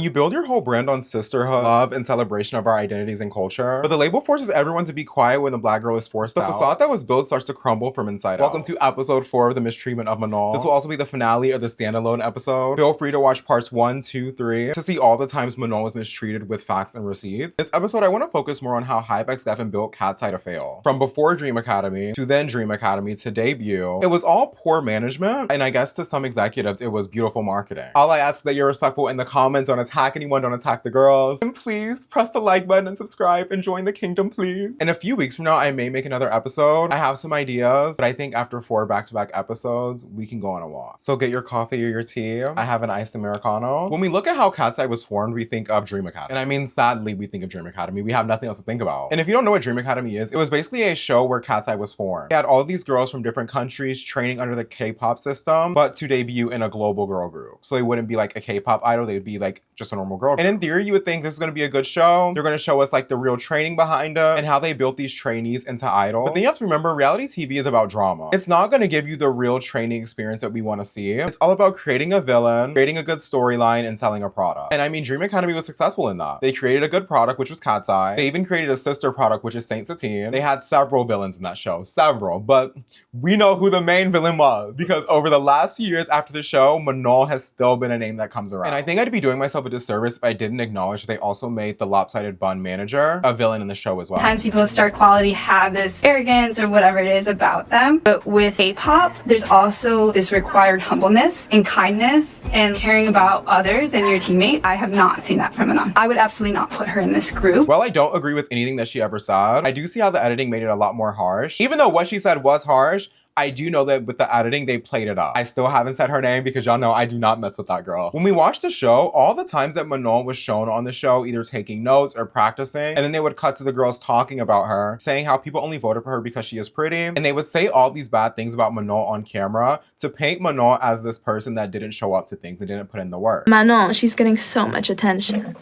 When you build your whole brand on sisterhood, love, and celebration of our identities and culture, but the label forces everyone to be quiet when the black girl is forced out, the facade that was built starts to crumble from inside out. Welcome to episode 4 of the Mistreatment of Manon. This will also be the finale of the standalone episode. Feel free to watch parts 1, 2, 3 to see all the times Manon was mistreated with facts and receipts. This episode, I want to focus more on how Hiatus built Katseye to fail. From before Dream Academy, to then Dream Academy, to debut, it was all poor management, and I guess to some executives, it was beautiful marketing. All I ask is that you're respectful in the comments, don't attack anyone, don't attack the girls, and please press the like button and subscribe and join the kingdom, please. In a few weeks from now, I may make another episode. I have some ideas, but I think after 4 back-to-back episodes, we can go on a walk. So get your coffee or your tea. I have an iced Americano. When we look at how Katseye was formed, we think of Dream Academy. And I mean, sadly, we think of Dream Academy. We have nothing else to think about. And if you don't know what Dream Academy is, it was basically a show where Katseye was formed. They had all of these girls from different countries training under the K-pop system, but to debut in a global girl group. So they wouldn't be like a K-pop idol, they'd be like just a normal girl. And in theory, you would think this is gonna be a good show. They're gonna show us like the real training behind it and how they built these trainees into idols. But then you have to remember, reality TV is about drama. It's not gonna give you the real training experience that we wanna see. It's all about creating a villain, creating a good storyline, and selling a product. And I mean, Dream Academy was successful in that. They created a good product, which was Katseye. They even created a sister product, which is Saint Satine. They had several villains in that show, several, but we know who the main villain was because over the last few years after the show, Manon has still been a name that comes around. And I think I'd be doing myself a disservice if I didn't acknowledge they also made the lopsided bun manager a villain in the show as well. Sometimes people of star quality have this arrogance or whatever it is about them, but with K-pop, there's also this required humbleness and kindness and caring about others and your teammates. I have not seen that from Manon. I would absolutely not put her in this group. While I don't agree with anything that she ever said, I do see how the editing made it a lot more harsh. Even though what she said was harsh, I do know that with the editing, they played it up. I still haven't said her name because y'all know I do not mess with that girl. When we watched the show, all the times that Manon was shown on the show, either taking notes or practicing, and then they would cut to the girls talking about her, saying how people only voted for her because she is pretty, and they would say all these bad things about Manon on camera to paint Manon as this person that didn't show up to things and didn't put in the work. Manon, she's getting so much attention.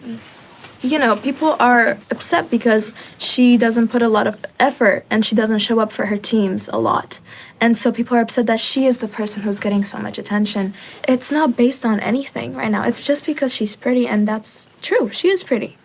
You know, people are upset because she doesn't put a lot of effort and she doesn't show up for her teams a lot. And so people are upset that she is the person who's getting so much attention. It's not based on anything right now. It's just because she's pretty, and that's true. She is pretty.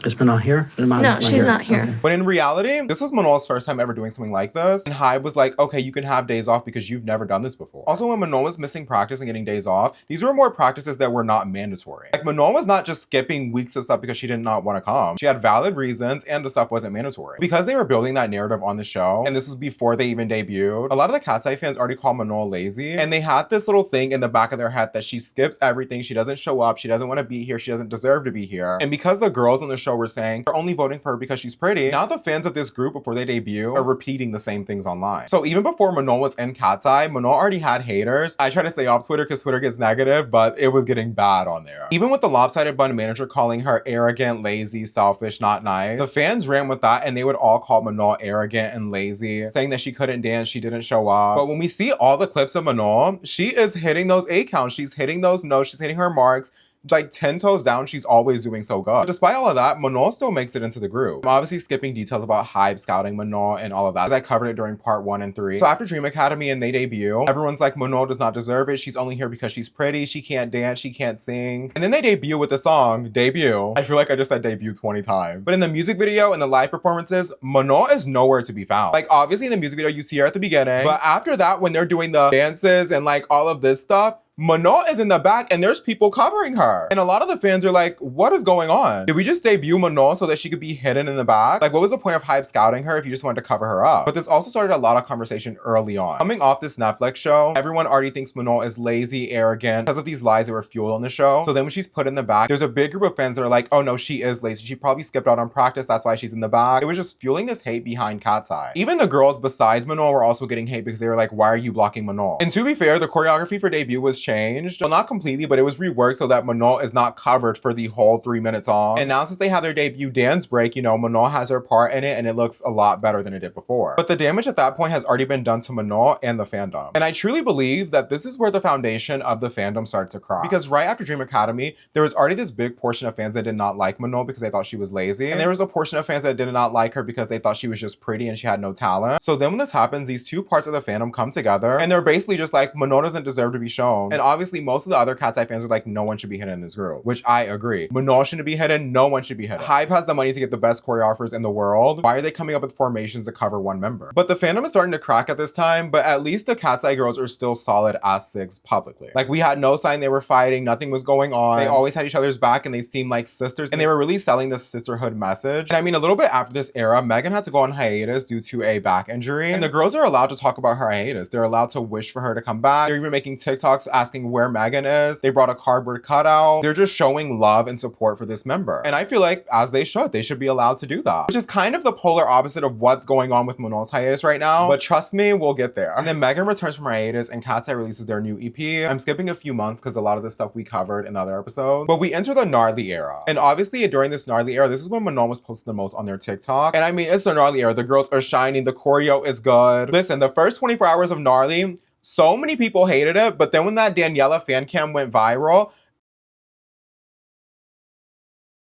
Is Manon here? No, she's not here. Okay. But in reality, this was Manon's first time ever doing something like this. And Hive was like, okay, you can have days off because you've never done this before. Also, when Manon was missing practice and getting days off, these were more practices that were not mandatory. Like Manon was not just skipping weeks of stuff because she did not want to come. She had valid reasons and the stuff wasn't mandatory. Because they were building that narrative on the show, and this was before they even debuted, a lot of the Katseye fans already called Manon lazy. And they had this little thing in the back of their head that she skips everything, she doesn't show up, she doesn't want to be here, she doesn't deserve to be here. And because the girls on the show were saying they're only voting for her because she's pretty, now the fans of this group before they debut are repeating the same things online. So even before Manon was in Katseye, Manon already had haters. I try to stay off Twitter because Twitter gets negative, but it was getting bad on there. Even with the lopsided bun manager calling her arrogant, lazy, selfish, not nice, the fans ran with that and they would all call Manon arrogant and lazy, saying that she couldn't dance, she didn't show up. But when we see all the clips of Manon, she is hitting those A counts, she's hitting those notes, she's hitting her marks. Like 10 toes down, she's always doing so good. But despite all of that, Manon still makes it into the group. I'm obviously skipping details about Hive scouting Manon and all of that, as I covered it during part 1 and 3. So after Dream Academy and they debut, everyone's like, Manon does not deserve it. She's only here because she's pretty. She can't dance. She can't sing. And then they debut with the song, Debut. I feel like I just said debut 20 times. But in the music video and the live performances, Manon is nowhere to be found. Like obviously in the music video, you see her at the beginning. But after that, when they're doing the dances and like all of this stuff, Manon is in the back and there's people covering her. And a lot of the fans are like, what is going on? Did we just debut Manon so that she could be hidden in the back? Like what was the point of Hive scouting her if you just wanted to cover her up? But this also started a lot of conversation early on. Coming off this Netflix show, everyone already thinks Manon is lazy, arrogant because of these lies that were fueled on the show. So then when she's put in the back, there's a big group of fans that are like, oh no, she is lazy. She probably skipped out on practice. That's why she's in the back. It was just fueling this hate behind Katseye. Even the girls besides Manon were also getting hate because they were like, why are you blocking Manon? And to be fair, the choreography for debut was changed. Well, not completely, but it was reworked so that Manon is not covered for the whole 3-minute song. And now since they have their debut dance break, you know, Manon has her part in it and it looks a lot better than it did before. But the damage at that point has already been done to Manon and the fandom. And I truly believe that this is where the foundation of the fandom started to crack. Because right after Dream Academy, there was already this big portion of fans that did not like Manon because they thought she was lazy. And there was a portion of fans that did not like her because they thought she was just pretty and she had no talent. So then when this happens, these two parts of the fandom come together and they're basically just like, Manon doesn't deserve to be shown. And obviously most of the other Katseye fans are like, no one should be hidden in this group, which I agree. Manon shouldn't be hidden, no one should be hidden. Hype has the money to get the best choreographers in the world. Why are they coming up with formations to cover one member? But the fandom is starting to crack at this time, but at least the Katseye girls are still solid as SIGs publicly. Like we had no sign they were fighting, nothing was going on. They always had each other's back and they seemed like sisters, and they were really selling the sisterhood message. And I mean, a little bit after this era, Megan had to go on hiatus due to a back injury, and the girls are allowed to talk about her hiatus. They're allowed to wish for her to come back. They're even making TikToks asking where Megan is. They brought a cardboard cutout. They're just showing love and support for this member. And I feel like as they should be allowed to do that, which is kind of the polar opposite of what's going on with Manon's hiatus right now. But trust me, we'll get there. And then Megan returns from hiatus and Katseye releases their new EP. I'm skipping a few months because a lot of this stuff we covered in the other episodes. But we enter the gnarly era. And obviously during this gnarly era, this is when Manon was posting the most on their TikTok. And I mean, it's the gnarly era. The girls are shining. The choreo is good. Listen, the first 24 hours of gnarly, so many people hated it. But then when that Daniela fan cam went viral,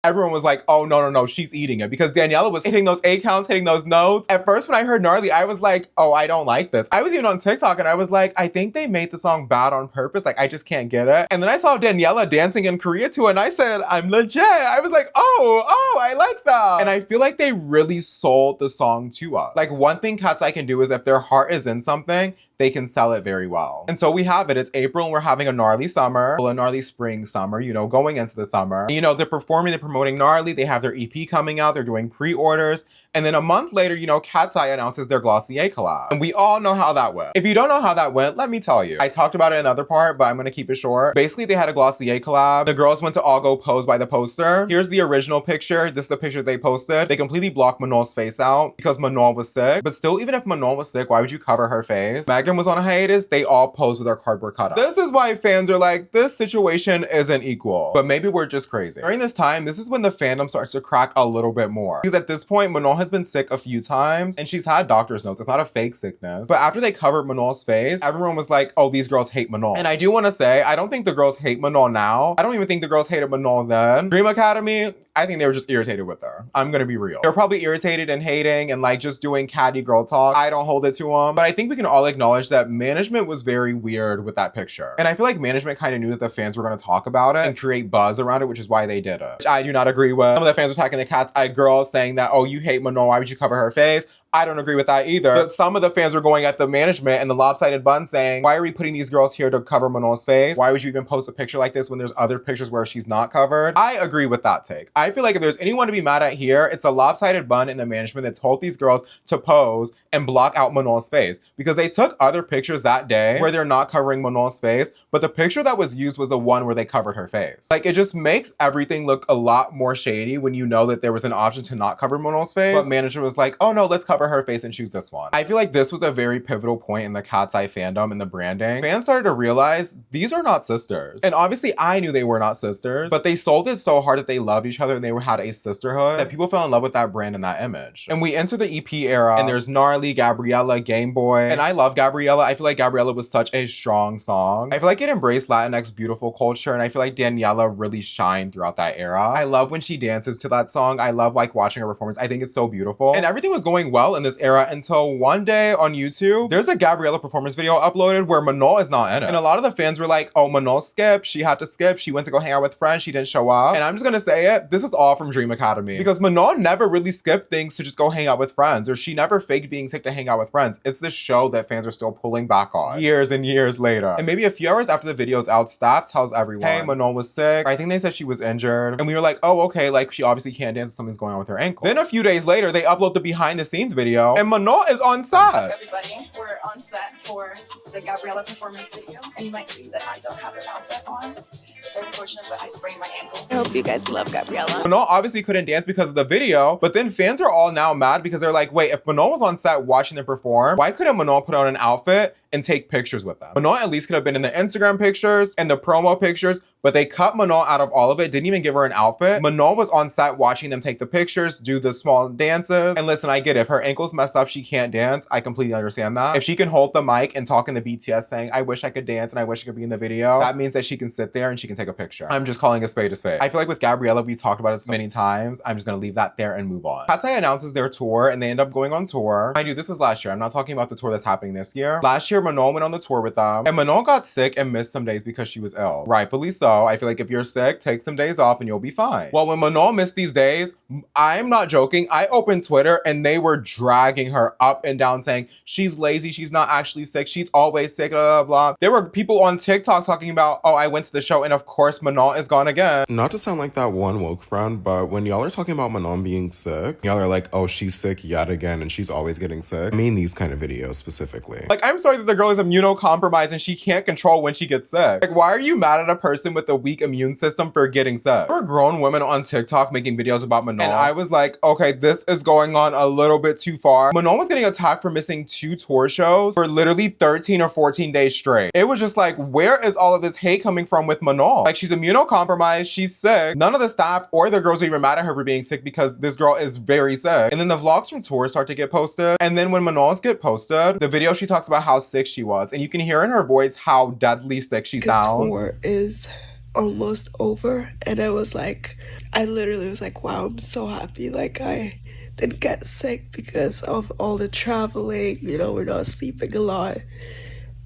everyone was like, oh, no, she's eating it. Because Daniela was hitting those A counts, hitting those notes. At first, when I heard Gnarly, I was like, oh, I don't like this. I was even on TikTok and I was like, I think they made the song bad on purpose. Like, I just can't get it. And then I saw Daniela dancing in Korea too, and I said, I'm legit. I was like, oh, I like that. And I feel like they really sold the song to us. Like, one thing Katseye can do is if their heart is in something, they can sell it very well. And so we have it. It's April and we're having a gnarly summer, well, a gnarly spring summer, you know, going into the summer. You know, they're performing, they're promoting Gnarly. They have their EP coming out. They're doing pre-orders. And then a month later, you know, Katseye announces their Glossier collab. And we all know how that went. If you don't know how that went, let me tell you. I talked about it in another part, but I'm gonna keep it short. Basically, they had a Glossier collab. The girls went to all go pose by the poster. Here's the original picture. This is the picture they posted. They completely blocked Manon's face out because Manon was sick. But still, even if Manon was sick, why would you cover her face? Megan was on a hiatus. They all posed with their cardboard cutout. This is why fans are like, this situation isn't equal. But maybe we're just crazy. During this time, this is when the fandom starts to crack a little bit more. Because at this point, Manon has been sick a few times and she's had doctor's notes. It's not a fake sickness. But after they covered Manon's face, everyone was like, oh, these girls hate Manon. And I do want to say, I don't think the girls hate Manon now. I don't even think the girls hated Manon then. Dream Academy, I think they were just irritated with her. I'm gonna be real. They're probably irritated and hating and like just doing catty girl talk. I don't hold it to them. But I think we can all acknowledge that management was very weird with that picture. And I feel like management kind of knew that the fans were gonna talk about it and create buzz around it, which is why they did it. Which I do not agree with. Some of the fans were attacking the Katseye girls saying that, oh, you hate Manon, why would you cover her face? I don't agree with that either. But some of the fans were going at the management and the lopsided bun saying, why are we putting these girls here to cover Manon's face? Why would you even post a picture like this when there's other pictures where she's not covered? I agree with that take. I feel like if there's anyone to be mad at here, it's a lopsided bun in the management that told these girls to pose and block out Manon's face. Because they took other pictures that day where they're not covering Manon's face, but the picture that was used was the one where they covered her face. Like, it just makes everything look a lot more shady when you know that there was an option to not cover Manon's face, but management was like, oh no, let's cover her face and choose this one. I feel like this was a very pivotal point in the Katseye fandom and the branding. Fans started to realize these are not sisters. And obviously I knew they were not sisters, but they sold it so hard that they loved each other and they had a sisterhood that people fell in love with that brand and that image. And we enter the EP era and there's Gnarly, Gabriella, Game Boy. And I love Gabriella. I feel like Gabriella was such a strong song. I feel like it embraced Latinx beautiful culture and I feel like Daniela really shined throughout that era. I love when she dances to that song. I love like watching her performance. I think it's so beautiful. And everything was going well in this era until one day on YouTube, there's a Gabriella performance video uploaded where Manon is not in it. And a lot of the fans were like, oh, Manon skipped. She had to skip. She went to go hang out with friends. She didn't show up. And I'm just gonna say it, this is all from Dream Academy. Because Manon never really skipped things to just go hang out with friends, or she never faked being sick to hang out with friends. It's this show that fans are still pulling back on years and years later. And maybe a few hours after the video's out, staff tells everyone, hey, Manon was sick. I think they said she was injured. And we were like, oh, okay, like she obviously can't dance, something's going on with her ankle. Then a few days later, they upload the behind the scenes video and Manon is on set. Everybody, we're on set for the Gabriella performance video, and you might see that I don't have an outfit on. It's very unfortunate, but I sprained my ankle. I hope you guys love Gabriella. Manon obviously couldn't dance because of the video, but then fans are all now mad because they're like, wait, if Manon was on set watching them perform, why couldn't Manon put on an outfit and take pictures with them? Manon at least could have been in the Instagram pictures and the promo pictures, But they cut Manon out of all of it, didn't even give her an outfit. Manon was on set watching them take the pictures, do the small dances. And listen, I get it. If her ankle's messed up, she can't dance. I completely understand that. If she can hold the mic and talk in the BTS saying, I wish I could dance and I wish I could be in the video, that means that she can sit there and she can take a picture. I'm just calling a spade a spade. I feel like with Gabriella, we talked about it so many times. I'm just gonna leave that there and move on. Katseye announces their tour and they end up going on tour. Mind you, this was last year. I'm not talking about the tour that's happening this year. Last year, Manon went on the tour with them and Manon got sick and missed some days because she was ill. Rightfully so. I feel like if you're sick, take some days off and you'll be fine. Well, when Manon missed these days, I'm not joking. I opened Twitter and they were dragging her up and down saying, she's lazy. She's not actually sick. She's always sick, blah, blah, blah. There were people on TikTok talking about, oh, I went to the show and of course Manon is gone again. Not to sound like that one woke friend, but when y'all are talking about Manon being sick, y'all are like, oh, she's sick yet again and she's always getting sick. I mean these kind of videos specifically. Like, I'm sorry that the girl is immunocompromised and she can't control when she gets sick. Like, why are you mad at a person with a weak immune system for getting sick? There were grown women on TikTok making videos about Manon and I was like, okay, this is going on a little bit too far. Manon was getting attacked for missing 2 tour shows for literally 13 or 14 days straight. It was just like, where is all of this hate coming from with Manon? Like, she's immunocompromised, she's sick. None of the staff or the girls are even mad at her for being sick because this girl is very sick. And then the vlogs from tour start to get posted. And then when Manon's get posted, the video she talks about how sick she was. And you can hear in her voice how deadly sick she sounds. Tour is almost over. And I was like, I literally was like, wow, I'm so happy. Like, I didn't get sick because of all the traveling. You know, we're not sleeping a lot.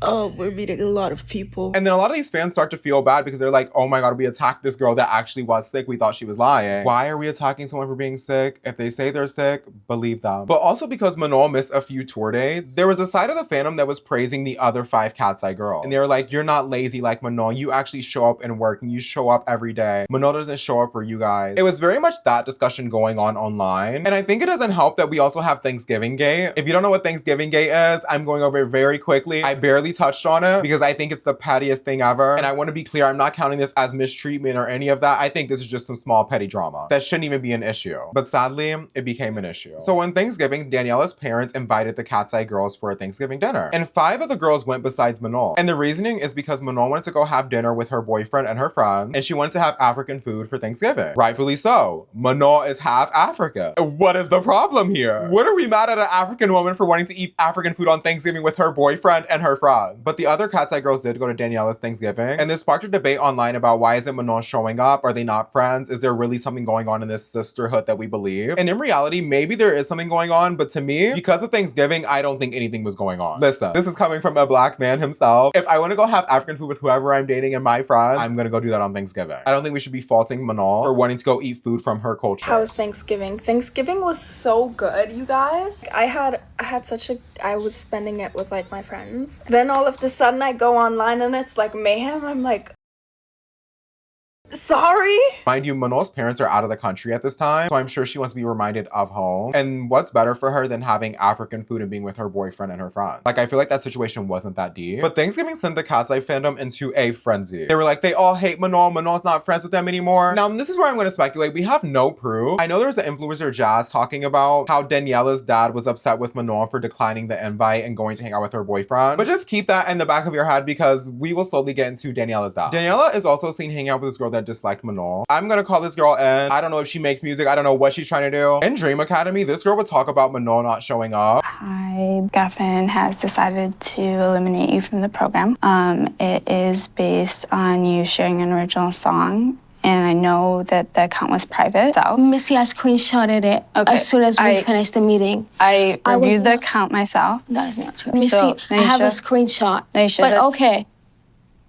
We're meeting a lot of people. And then a lot of these fans start to feel bad because they're like, oh my God, we attacked this girl that actually was sick. We thought she was lying. Why are we attacking someone for being sick? If they say they're sick, believe them. But also because Manon missed a few tour dates, there was a side of the fandom that was praising the other 5 Katseye girls. And they were like, you're not lazy like Manon. You actually show up and work and you show up every day. Manon doesn't show up for you guys. It was very much that discussion going on online. And I think it doesn't help that we also have Thanksgiving Gate. If you don't know what Thanksgiving Gate is, I'm going over it very quickly. I barely touched on it because I think it's the pettiest thing ever. And I want to be clear, I'm not counting this as mistreatment or any of that. I think this is just some small petty drama that shouldn't even be an issue. But sadly, it became an issue. So on Thanksgiving, Daniella's parents invited the Katseye girls for a Thanksgiving dinner. And 5 of the girls went besides Manon. And the reasoning is because Manon wanted to go have dinner with her boyfriend and her friend, and she wanted to have African food for Thanksgiving. Rightfully so. Manon is half African. What is the problem here? What are we mad at an African woman for wanting to eat African food on Thanksgiving with her boyfriend and her friends? But the other Katseye girls did go to Daniella's Thanksgiving, and this sparked a debate online about why isn't Manon showing up? Are they not friends? Is there really something going on in this sisterhood that we believe? And in reality, maybe there is something going on, but to me, because of Thanksgiving, I don't think anything was going on. Listen, this is coming from a Black man himself. If I want to go have African food with whoever I'm dating and my friends, I'm gonna go do that on Thanksgiving. I don't think we should be faulting Manon for wanting to go eat food from her culture. How was Thanksgiving? Thanksgiving was so good, you guys. I was spending it with like my friends. Then all of a sudden I go online and it's like mayhem. I'm like, sorry? Mind you, Manon's parents are out of the country at this time, so I'm sure she wants to be reminded of home. And what's better for her than having African food and being with her boyfriend and her friend? Like, I feel like that situation wasn't that deep. But Thanksgiving sent the Katseye fandom into a frenzy. They were like, they all hate Manon. Manon's not friends with them anymore. Now, this is where I'm going to speculate. We have no proof. I know there's an influencer, Jazz, talking about how Daniella's dad was upset with Manon for declining the invite and going to hang out with her boyfriend. But just keep that in the back of your head because we will slowly get into Daniella's dad. Daniella is also seen hanging out with this girl that disliked Manon. I'm gonna call this girl in. I don't know if she makes music. I don't know what she's trying to do. In Dream Academy, this girl would talk about Manon not showing up. Hi, Gaffin has decided to eliminate you from the program. It is based on you sharing an original song. And I know that the account was private, so. Missy, I screenshotted it as soon as we finished the meeting. I reviewed the account myself. That is not true. Missy, I have a screenshot. No, you should. But okay.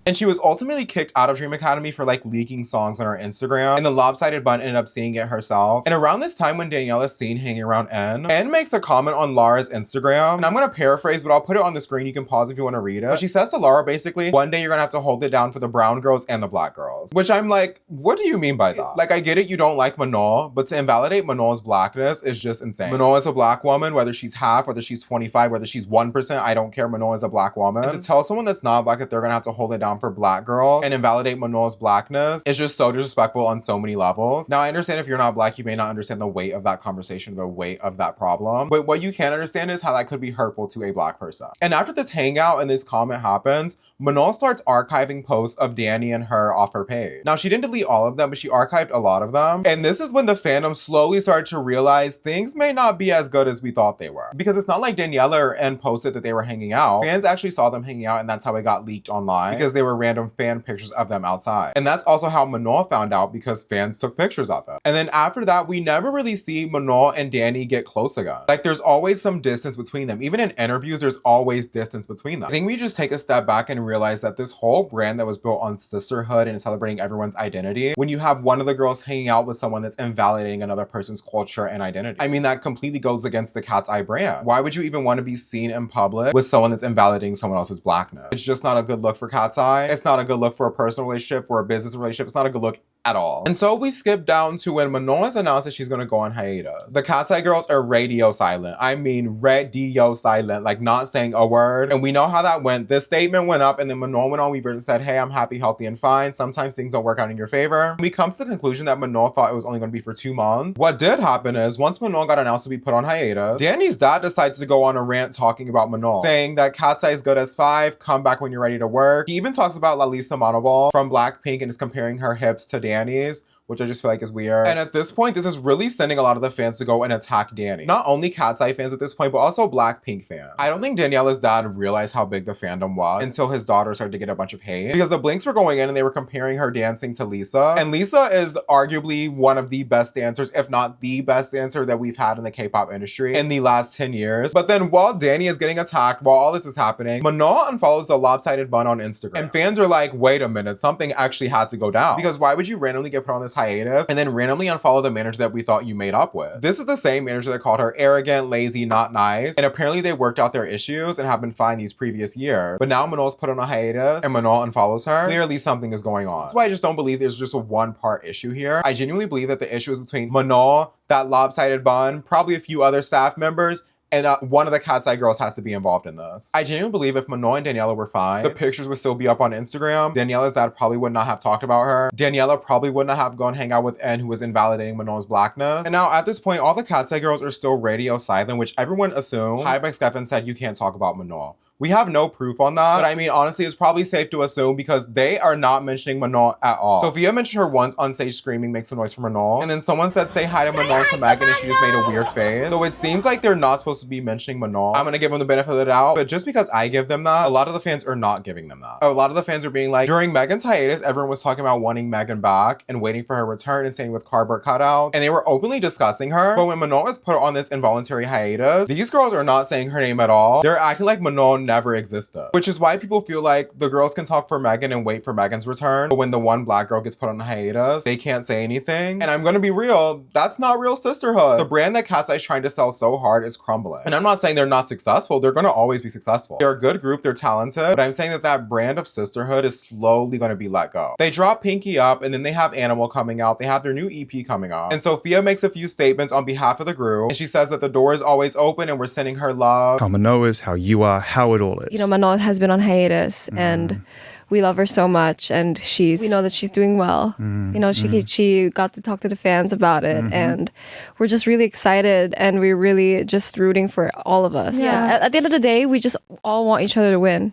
And she was ultimately kicked out of Dream Academy for like leaking songs on her Instagram. And the Lopsided Bun ended up seeing it herself. And around this time when Daniella's seen hanging around N makes a comment on Lara's Instagram. And I'm gonna paraphrase, but I'll put it on the screen. You can pause if you wanna read it. But she says to Lara basically, one day you're gonna have to hold it down for the brown girls and the black girls. Which I'm like, what do you mean by that? Like, I get it, you don't like Manon, but to invalidate Manon's blackness is just insane. Manon is a black woman, whether she's half, whether she's 25, whether she's 1%, I don't care. Manon is a black woman. And to tell someone that's not black that they're gonna have to hold it down down for black girls and invalidate Manol's blackness is just so disrespectful on so many levels. Now, I understand if you're not black, you may not understand the weight of that conversation, the weight of that problem. But what you can understand is how that could be hurtful to a black person. And after this hangout and this comment happens, Manon starts archiving posts of Danny and her off her page. Now, she didn't delete all of them, but she archived a lot of them. And this is when the fandom slowly started to realize things may not be as good as we thought they were. Because it's not like Daniela or N posted that they were hanging out. Fans actually saw them hanging out, and that's how it got leaked online, because they were random fan pictures of them outside. And that's also how Manon found out, because fans took pictures of it. And then after that, we never really see Manon and Danny get close again. Like, there's always some distance between them. Even in interviews, there's always distance between them. I think we just take a step back and realize that this whole brand that was built on sisterhood and celebrating everyone's identity, when you have one of the girls hanging out with someone that's invalidating another person's culture and identity, I mean, that completely goes against the Katseye brand. Why would you even want to be seen in public with someone that's invalidating someone else's blackness? It's just not a good look for Katseye. It's not a good look for a personal relationship, for a business relationship. It's not a good look at all. And so we skip down to when Manon has announced that she's going to go on hiatus. The Katseye girls are radio silent. I mean radio silent, like not saying a word. And we know how that went. This statement went up and then Manon went on Weaver and said, hey, I'm happy, healthy, and fine. Sometimes things don't work out in your favor. We come to the conclusion that Manon thought it was only going to be for 2 months. What did happen is once Manon got announced to be put on hiatus, Danny's dad decides to go on a rant talking about Manon, saying that Katseye is good as 5, come back when you're ready to work. He even talks about Lalisa Manobal from Blackpink and is comparing her hips to Danny's, which I just feel like is weird. And at this point, this is really sending a lot of the fans to go and attack Danny. Not only Katseye fans at this point, but also Blackpink fans. I don't think Daniela's dad realized how big the fandom was until his daughter started to get a bunch of hate, because the Blinks were going in and they were comparing her dancing to Lisa. And Lisa is arguably one of the best dancers, if not the best dancer that we've had in the K-pop industry in the last 10 years. But then while Danny is getting attacked, while all this is happening, Manon unfollows the lopsided bun on Instagram. And fans are like, wait a minute, something actually had to go down. Because why would you randomly get put on this hiatus and then randomly unfollow the manager that we thought you made up with? This is the same manager that called her arrogant, lazy, not nice, and apparently they worked out their issues and have been fine these previous years. But now Manon's put on a hiatus and Manon unfollows her. Clearly something is going on. That's why I just don't believe there's just a one-part issue here. I genuinely believe that the issue is between Manon, that lopsided bun, probably a few other staff members, and one of the Katseye girls has to be involved in this. I genuinely believe if Manon and Daniela were fine, the pictures would still be up on Instagram. Daniela's dad probably would not have talked about her. Daniela probably wouldn't have gone hang out with N, who was invalidating Manon's blackness. And now at this point, all the Katseye girls are still radio silent, which everyone assumes. Hiatus Stefan said you can't talk about Manon. We have no proof on that, but I mean, honestly, it's probably safe to assume because they are not mentioning Manon at all. Sophia mentioned her once on stage screaming, make some noise for Manon, and then someone said say hi to Manon to Megan and she just made a weird face. So it seems like they're not supposed to be mentioning Manon. I'm gonna give them the benefit of the doubt, but just because I give them that, a lot of the fans are not giving them that. A lot of the fans are being like, during Megan's hiatus, everyone was talking about wanting Megan back and waiting for her return and staying with cardboard cutouts, and they were openly discussing her. But when Manon was put on this involuntary hiatus, these girls are not saying her name at all. They're acting like Manon never existed. Which is why people feel like the girls can talk for Megan and wait for Megan's return, but when the one black girl gets put on a hiatus, they can't say anything. And I'm gonna be real, that's not real sisterhood. The brand that Katseye is trying to sell so hard is crumbling. And I'm not saying they're not successful, they're gonna always be successful. They're a good group, they're talented, but I'm saying that that brand of sisterhood is slowly gonna be let go. They drop Pinky Up and then they have Animal coming out, they have their new EP coming out. And Sophia makes a few statements on behalf of the group, and she says that the door is always open and we're sending her love. How Manon is, how you are, how it all is. You know, Manon has been on hiatus and we love her so much, and we know that she's doing well. You know, she got to talk to the fans about it, and we're just really excited, and we're really just rooting for all of us. Yeah. At the end of the day, we just all want each other to win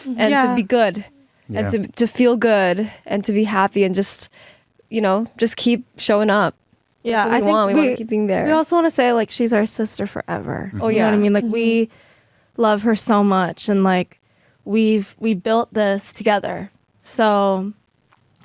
and to be good and to feel good and to be happy and just, you know, just keep showing up. Yeah, I think we want to keep being there. We also want to say, like, she's our sister forever. Oh, you know what I mean? Like, we love her so much, and like we built this together, so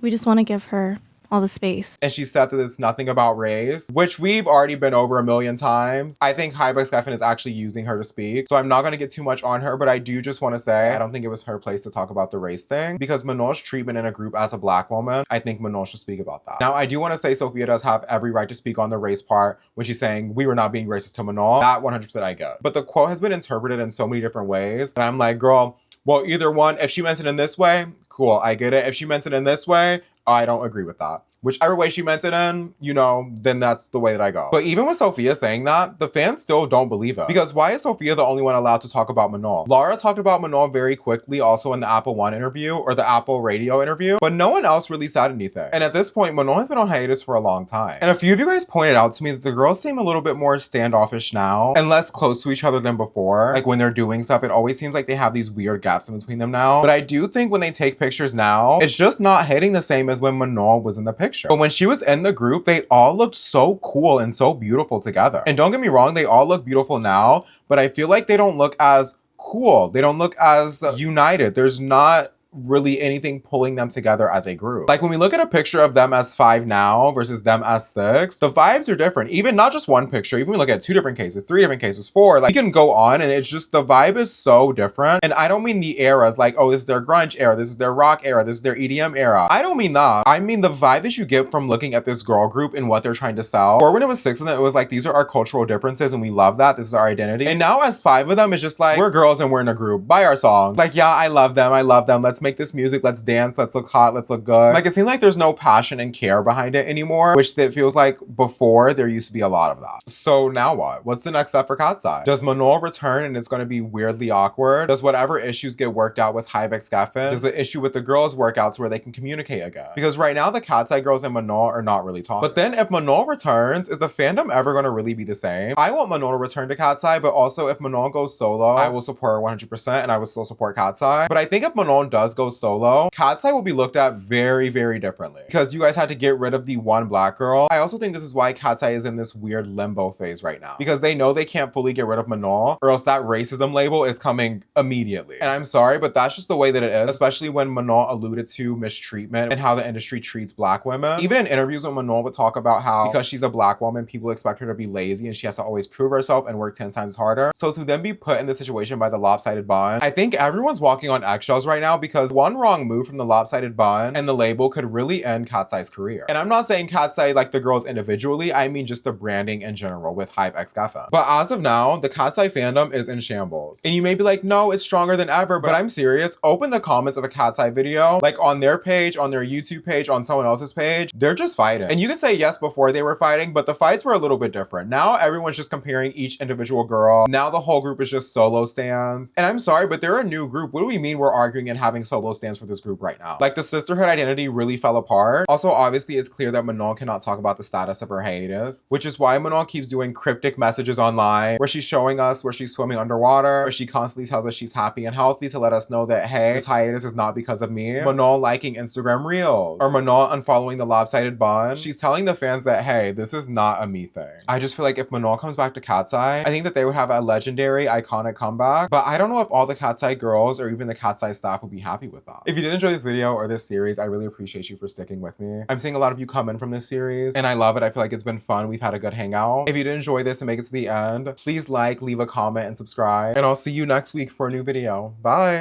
we just want to give her all the space. And she said that it's nothing about race, which we've already been over a million times. I think Hiatus Stefan is actually using her to speak, so I'm not going to get too much on her, but I do just want to say I don't think it was her place to talk about the race thing, because Manon's treatment in a group as a black woman, I think Manon should speak about that. Now, I do want to say Sophia does have every right to speak on the race part when she's saying we were not being racist to Manon. That 100% I get. But the quote has been interpreted in so many different ways, and I'm like, girl, well, either one, if she meant it in this way, cool, I get it. If she meant it in this way, I don't agree with that. Whichever way she meant it in, you know, then that's the way that I go. But even with Sophia saying that, the fans still don't believe it. Because why is Sophia the only one allowed to talk about Manon? Laura talked about Manon very quickly also in the Apple One interview or the Apple Radio interview, but no one else really said anything. And at this point, Manon has been on hiatus for a long time. And a few of you guys pointed out to me that the girls seem a little bit more standoffish now and less close to each other than before. Like when they're doing stuff, it always seems like they have these weird gaps in between them now. But I do think when they take pictures now, it's just not hitting the same as when Manon was in the picture. But when she was in the group, they all looked so cool and so beautiful together. And don't get me wrong, they all look beautiful now, but I feel like they don't look as cool. They don't look as united. There's not really anything pulling them together as a group. Like when we look at a picture of them as 5 now versus them as 6, the vibes are different. Even not just one picture, even when we look at 2 different cases, 3 different cases, 4, like you can go on and it's just the vibe is so different. And I don't mean the eras like, oh, this is their grunge era, this is their rock era, this is their EDM era. I don't mean that. I mean the vibe that you get from looking at this girl group and what they're trying to sell. Or when it was 6 of them, it was like, these are our cultural differences and we love that. This is our identity. And now as 5 of them, it's just like, we're girls and we're in a group. Buy our song. Like, yeah, I love them. I love them. Let's make this music. Let's dance, let's look hot, let's look good. Like it seems like there's no passion and care behind it anymore, which it feels like before there used to be a lot of that. So now what? What's the next step for Katseye? Does Manon return and it's going to be weirdly awkward? Does whatever issues get worked out with Hiatus? Does the issue with the girls work out to where they can communicate again? Because right now the Katseye girls and Manon are not really talking. But then if Manon returns, is the fandom ever going to really be the same? I want Manon to return to Katseye, but also if Manon goes solo, I will support her 100% and I will still support Katseye. But I think if Manon does go solo, Katseye will be looked at very, very differently because you guys had to get rid of the one black girl. I also think this is why Katseye is in this weird limbo phase right now because they know they can't fully get rid of Manon or else that racism label is coming immediately. And I'm sorry, but that's just the way that it is, especially when Manon alluded to mistreatment and how the industry treats black women. Even in interviews when Manon would talk about how because she's a black woman, people expect her to be lazy and she has to always prove herself and work 10 times harder. So to then be put in this situation by the lopsided bond, I think everyone's walking on eggshells right now because one wrong move from the lopsided bond and the label could really end Katseye's career. And I'm not saying Katseye like the girls individually, I mean just the branding in general with Hype X Gaffin. But as of now, the Katseye fandom is in shambles. And you may be like, no, it's stronger than ever, but I'm serious. Open the comments of a Katseye video, like on their page, on their YouTube page, on someone else's page, they're just fighting. And you can say yes before they were fighting, but the fights were a little bit different. Now everyone's just comparing each individual girl. Now the whole group is just solo stands. And I'm sorry, but they're a new group. What do we mean we're arguing and having solo stands for this group right now? Like the Sisterhood identity really fell apart. Also, obviously, it's clear that Manon cannot talk about the status of her hiatus, which is why Manon keeps doing cryptic messages online where she's showing us where she's swimming underwater, where she constantly tells us she's happy and healthy to let us know that, hey, this hiatus is not because of me. Manon liking Instagram reels or Manon unfollowing the lopsided bond. She's telling the fans that, hey, this is not a me thing. I just feel like if Manon comes back to Katseye, I think that they would have a legendary, iconic comeback, but I don't know if all the Katseye girls or even the Katseye staff would be happy with that. If you did enjoy this video or this series, I really appreciate you for sticking with me. I'm seeing a lot of you come in from this series and I love it. I feel like it's been fun. We've had a good hangout. If you did enjoy this and make it to the end, please like, leave a comment and subscribe. And I'll see you next week for a new video. Bye.